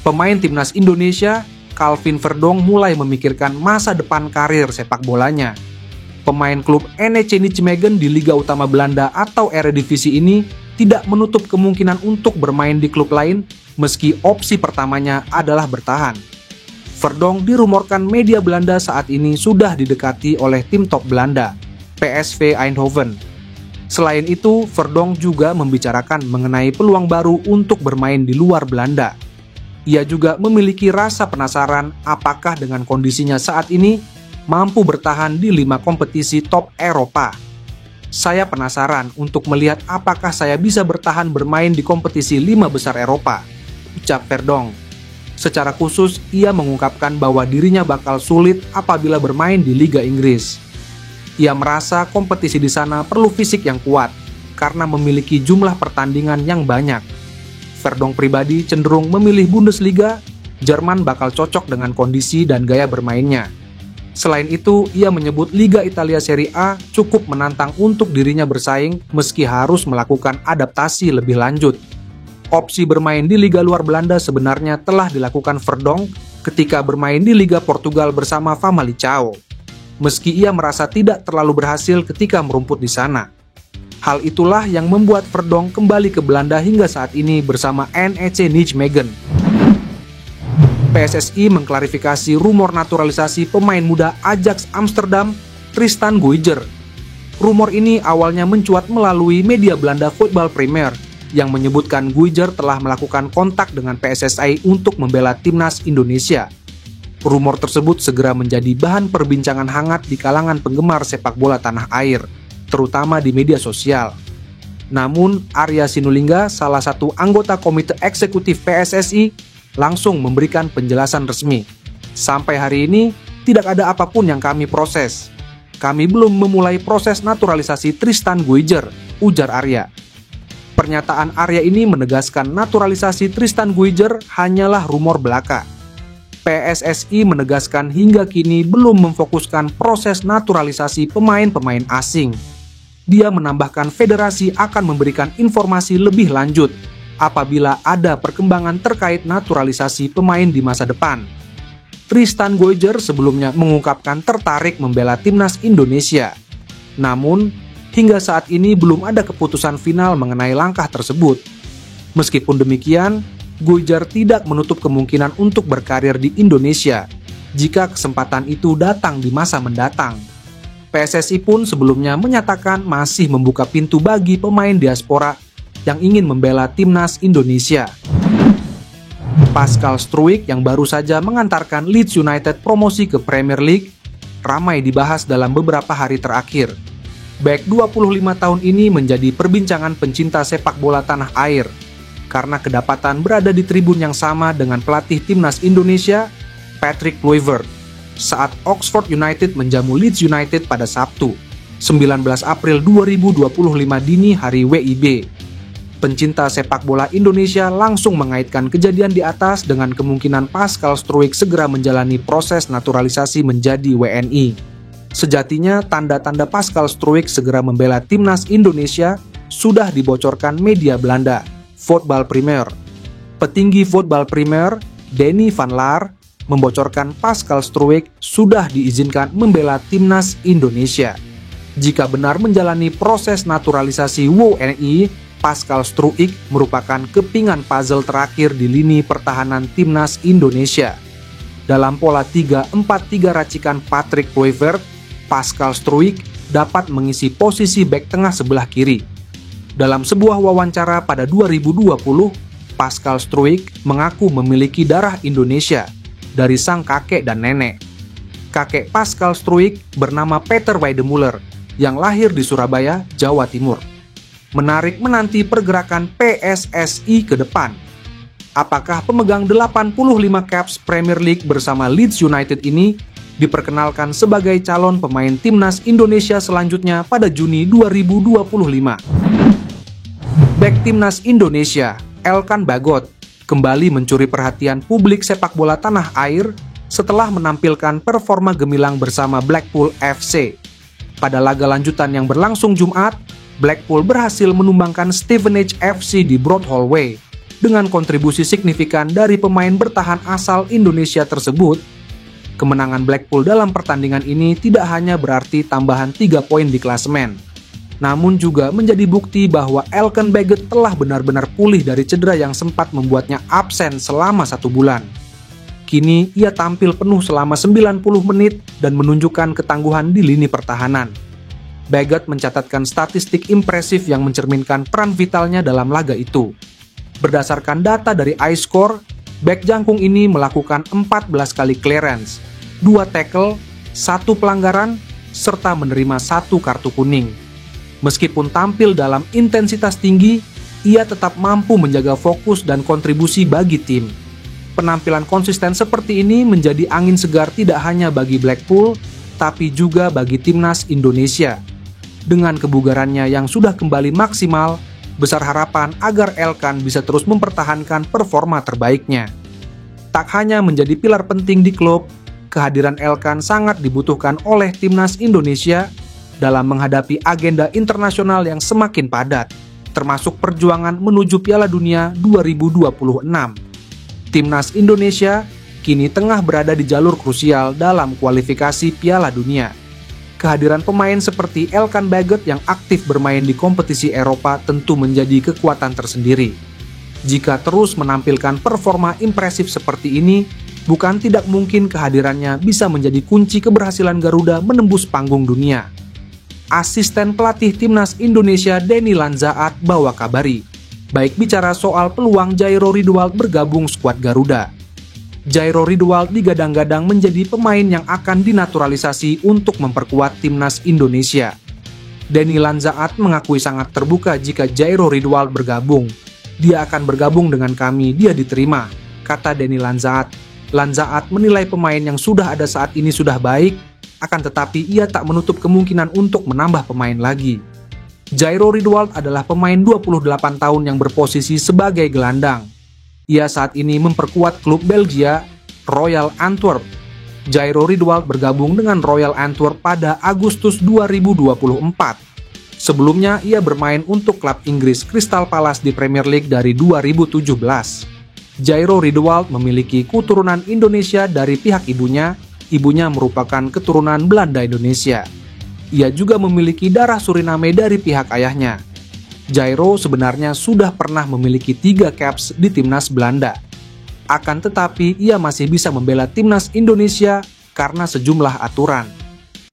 Pemain timnas Indonesia, Calvin Verdonk mulai memikirkan masa depan karir sepak bolanya. Pemain klub NEC Nijmegen di Liga Utama Belanda atau Eredivisie ini tidak menutup kemungkinan untuk bermain di klub lain meski opsi pertamanya adalah bertahan. Verdonk dirumorkan media Belanda saat ini sudah didekati oleh tim top Belanda, PSV Eindhoven. Selain itu, Verdonk juga membicarakan mengenai peluang baru untuk bermain di luar Belanda. Ia juga memiliki rasa penasaran apakah dengan kondisinya saat ini mampu bertahan di 5 kompetisi top Eropa. Saya penasaran untuk melihat apakah saya bisa bertahan bermain di kompetisi 5 besar Eropa, ucap Verdonk. Secara khusus, ia mengungkapkan bahwa dirinya bakal sulit apabila bermain di Liga Inggris. Ia merasa kompetisi di sana perlu fisik yang kuat karena memiliki jumlah pertandingan yang banyak. Verdonk pribadi cenderung memilih Bundesliga, Jerman bakal cocok dengan kondisi dan gaya bermainnya. Selain itu, ia menyebut Liga Italia Serie A cukup menantang untuk dirinya bersaing meski harus melakukan adaptasi lebih lanjut. Opsi bermain di Liga luar Belanda sebenarnya telah dilakukan Verdonk ketika bermain di Liga Portugal bersama Famalicão. Meski ia merasa tidak terlalu berhasil ketika merumput di sana. Hal itulah yang membuat Verdonk kembali ke Belanda hingga saat ini bersama NEC Nijmegen. PSSI mengklarifikasi rumor naturalisasi pemain muda Ajax Amsterdam, Tristan Guyger. Rumor ini awalnya mencuat melalui media Belanda Voetbal Premier yang menyebutkan Guyger telah melakukan kontak dengan PSSI untuk membela timnas Indonesia. Rumor tersebut segera menjadi bahan perbincangan hangat di kalangan penggemar sepak bola tanah air, terutama di media sosial. Namun, Arya Sinulinga, salah satu anggota komite eksekutif PSSI, langsung memberikan penjelasan resmi. Sampai hari ini, tidak ada apapun yang kami proses. Kami belum memulai proses naturalisasi Tristan Guyger, ujar Arya. Pernyataan Arya ini menegaskan naturalisasi Tristan Guyger hanyalah rumor belaka. PSSI menegaskan hingga kini belum memfokuskan proses naturalisasi pemain-pemain asing. Dia menambahkan federasi akan memberikan informasi lebih lanjut apabila ada perkembangan terkait naturalisasi pemain di masa depan. Tristan Guyger sebelumnya mengungkapkan tertarik membela timnas Indonesia. Namun, hingga saat ini belum ada keputusan final mengenai langkah tersebut. Meskipun demikian, Guyger tidak menutup kemungkinan untuk berkarir di Indonesia jika kesempatan itu datang di masa mendatang. PSSI pun sebelumnya menyatakan masih membuka pintu bagi pemain diaspora yang ingin membela timnas Indonesia. Pascal Struijk yang baru saja mengantarkan Leeds United promosi ke Premier League ramai dibahas dalam beberapa hari terakhir. Bek 25 tahun ini menjadi perbincangan pencinta sepak bola tanah air karena kedapatan berada di tribun yang sama dengan pelatih timnas Indonesia, Patrick Kluivert, saat Oxford United menjamu Leeds United pada Sabtu, 19 April 2025 dini hari WIB. Pencinta sepak bola Indonesia langsung mengaitkan kejadian di atas dengan kemungkinan Pascal Struijk segera menjalani proses naturalisasi menjadi WNI. Sejatinya, tanda-tanda Pascal Struijk segera membela timnas Indonesia sudah dibocorkan media Belanda, Voetbal Premier. Petinggi Voetbal Premier, Denny van Laar, membocorkan Pascal Struijk sudah diizinkan membela timnas Indonesia. Jika benar menjalani proses naturalisasi WNI, Pascal Struijk merupakan kepingan puzzle terakhir di lini pertahanan timnas Indonesia. Dalam pola 3-4-3 racikan Patrick Kluivert, Pascal Struijk dapat mengisi posisi bek tengah sebelah kiri. Dalam sebuah wawancara pada 2020, Pascal Struijk mengaku memiliki darah Indonesia dari sang kakek dan nenek. Kakek Pascal Struijk bernama Peter Weidemuller yang lahir di Surabaya, Jawa Timur. Menarik menanti pergerakan PSSI ke depan. Apakah pemegang 85 caps Premier League bersama Leeds United ini diperkenalkan sebagai calon pemain timnas Indonesia selanjutnya pada Juni 2025? Bek timnas Indonesia, Elkan Bagot, kembali mencuri perhatian publik sepak bola tanah air setelah menampilkan performa gemilang bersama Blackpool FC. Pada laga lanjutan yang berlangsung Jumat, Blackpool berhasil menumbangkan Stevenage FC di Broad Hall Way. Dengan kontribusi signifikan dari pemain bertahan asal Indonesia tersebut, kemenangan Blackpool dalam pertandingan ini tidak hanya berarti tambahan 3 poin di klasemen, namun juga menjadi bukti bahwa Elkan Baggott telah benar-benar pulih dari cedera yang sempat membuatnya absen selama 1 bulan. Kini ia tampil penuh selama 90 menit dan menunjukkan ketangguhan di lini pertahanan. Baggott mencatatkan statistik impresif yang mencerminkan peran vitalnya dalam laga itu. Berdasarkan data dari iScore, bek jangkung ini melakukan 14 kali clearance, 2 tackle, 1 pelanggaran, serta menerima 1 kartu kuning. Meskipun tampil dalam intensitas tinggi, ia tetap mampu menjaga fokus dan kontribusi bagi tim. Penampilan konsisten seperti ini menjadi angin segar tidak hanya bagi Blackpool, tapi juga bagi timnas Indonesia. Dengan kebugarannya yang sudah kembali maksimal, besar harapan agar Elkan bisa terus mempertahankan performa terbaiknya. Tak hanya menjadi pilar penting di klub, kehadiran Elkan sangat dibutuhkan oleh timnas Indonesia dalam menghadapi agenda internasional yang semakin padat, termasuk perjuangan menuju Piala Dunia 2026. Timnas Indonesia kini tengah berada di jalur krusial dalam kualifikasi Piala Dunia. Kehadiran pemain seperti Elkan Baggott yang aktif bermain di kompetisi Eropa tentu menjadi kekuatan tersendiri. Jika terus menampilkan performa impresif seperti ini, bukan tidak mungkin kehadirannya bisa menjadi kunci keberhasilan Garuda menembus panggung dunia. Asisten pelatih timnas Indonesia Denny Lanzaat bawa kabari, baik bicara soal peluang Jairo Riedewald bergabung skuad Garuda. Jairo Riedewald digadang-gadang menjadi pemain yang akan dinaturalisasi untuk memperkuat timnas Indonesia. Denny Lanzaat mengakui sangat terbuka jika Jairo Riedewald bergabung. Dia akan bergabung dengan kami, dia diterima, kata Denny Lanzaat. Lanzaat menilai pemain yang sudah ada saat ini sudah baik, akan tetapi ia tak menutup kemungkinan untuk menambah pemain lagi. Jairo Riedewald adalah pemain 28 tahun yang berposisi sebagai gelandang. Ia saat ini memperkuat klub Belgia, Royal Antwerp. Jairo Riedewald bergabung dengan Royal Antwerp pada Agustus 2024. Sebelumnya ia bermain untuk klub Inggris Crystal Palace di Premier League dari 2017. Jairo Riedewald memiliki keturunan Indonesia dari pihak ibunya. Ibunya merupakan keturunan Belanda Indonesia. Ia juga memiliki darah Suriname dari pihak ayahnya. Jairo sebenarnya sudah pernah memiliki 3 caps di timnas Belanda. Akan tetapi ia masih bisa membela timnas Indonesia karena sejumlah aturan.